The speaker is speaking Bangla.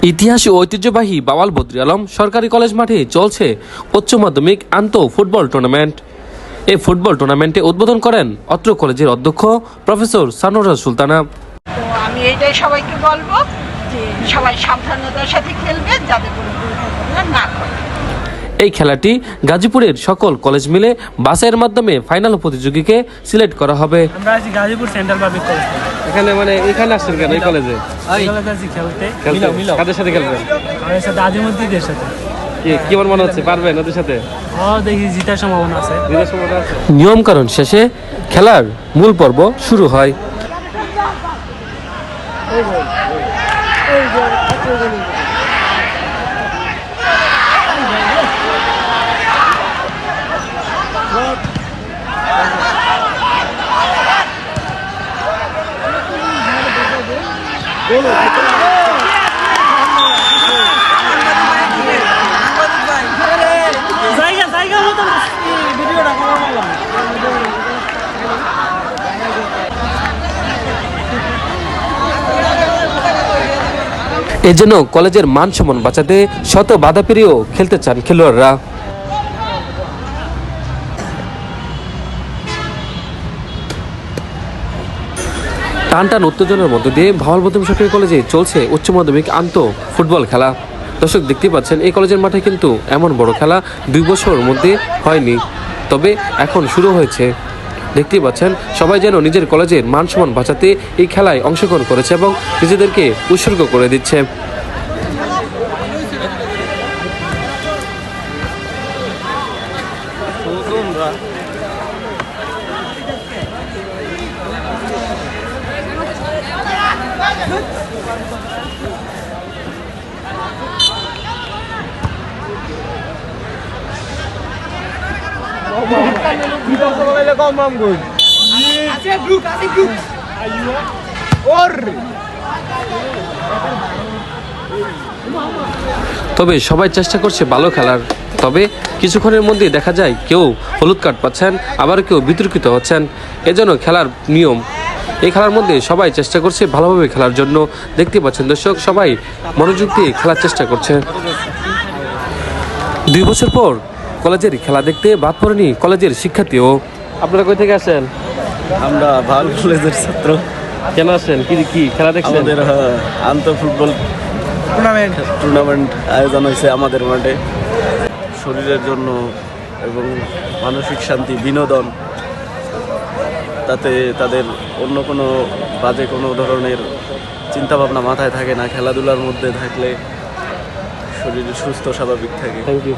ইতিহাস ও ঐতিহ্যবাহী বাওয়াল বদরি আলম সরকারি কলেজ মাঠে চলছে উচ্চ মাধ্যমিক আন্তঃ ফুটবল টুর্নামেন্ট। এই ফুটবল টুর্নামেন্টে উদ্বোধন করেন অত্র কলেজের অধ্যক্ষ প্রফেসর সানোরা সুলতানা। আমি এইটাই সবাইকে বলবো যে সবাই সাবধানতার সাথে খেলবে, যাতে কোনো দুর্ঘটনা না ঘটে। এই খেলাটি গাজীপুরের সকল কলেজ মিলে বাছাইয়ের মাধ্যমে ফাইনাল প্রতিযোগীকে সিলেক্ট করা হবে। আমরা আছি গাজীপুর সেন্ট্রাল পাবলিক কলেজ। এখানে আসছেন কেন? এই কলেজে খেলতে কাদের সাথে খেলবেন? আমাদের সাথে আজিমুদ্দিনের সাথে। কি মনে হচ্ছে, পারবেন ওদের সাথে? দেখি জিতার সম্ভাবনা আছে। নিয়মকানুন শেষে খেলার মূল পর্ব শুরু হয়। এজন্য কলেজের মান সম্মান বাঁচাতে শত বাধা পেরিয়েও খেলতে চান খেলোয়াড়রা। টান উত্তেজনার মধ্য দিয়ে ভাওয়াল বদরুম সরকারি কলেজে চলছে উচ্চ মাধ্যমিক আন্তঃ ফুটবল খেলা। দর্শক দেখতে পাচ্ছেন, এই কলেজের মাঠে কিন্তু এমন বড় খেলা 2 বছরের মধ্যে হয়নি, তবে এখন শুরু হয়েছে। দেখতেই পাচ্ছেন, সবাই যেন নিজের কলেজের মান সম্মান বাঁচাতে এই খেলায় অংশগ্রহণ করেছে এবং নিজেদেরকে উৎসর্গ করে দিচ্ছে। তবে সবাই চেষ্টা করছে ভালো খেলার, তবে কিছুক্ষণের মধ্যে দেখা যায় কেউ হলুদ কার্ড পাচ্ছেন, আবার কেউ বিতর্কিত হচ্ছেন। এজন্য খেলার নিয়ম, এই খেলার মধ্যে সবাই চেষ্টা করছে ভালোভাবে খেলার জন্য। দেখতে পাচ্ছেন দর্শক, সবাই মনোযোগ দিয়ে খেলার চেষ্টা করছে। 2 বছর পর কলেজের খেলা দেখতে বাদ পড়েনি কলেজের শিক্ষার্থীও। আপনারা কই থেকে আসেন? আমরা ভাওয়াল কলেজের ছাত্র। কেন আসেন? কি খেলা দেখছেন? আমাদের আন্তঃ ফুটবল টুর্নামেন্ট আয়োজন হয়েছে আমাদের মাঠে। শরীরের জন্য এবং মানসিক শান্তি, বিনোদন, তাতে তাদের অন্য কোনো বাজে কোনো ধরনের চিন্তাভাবনা মাথায় থাকে না। খেলাধুলার মধ্যে থাকলে শরীর সুস্থ স্বাভাবিক থাকে। Thank you.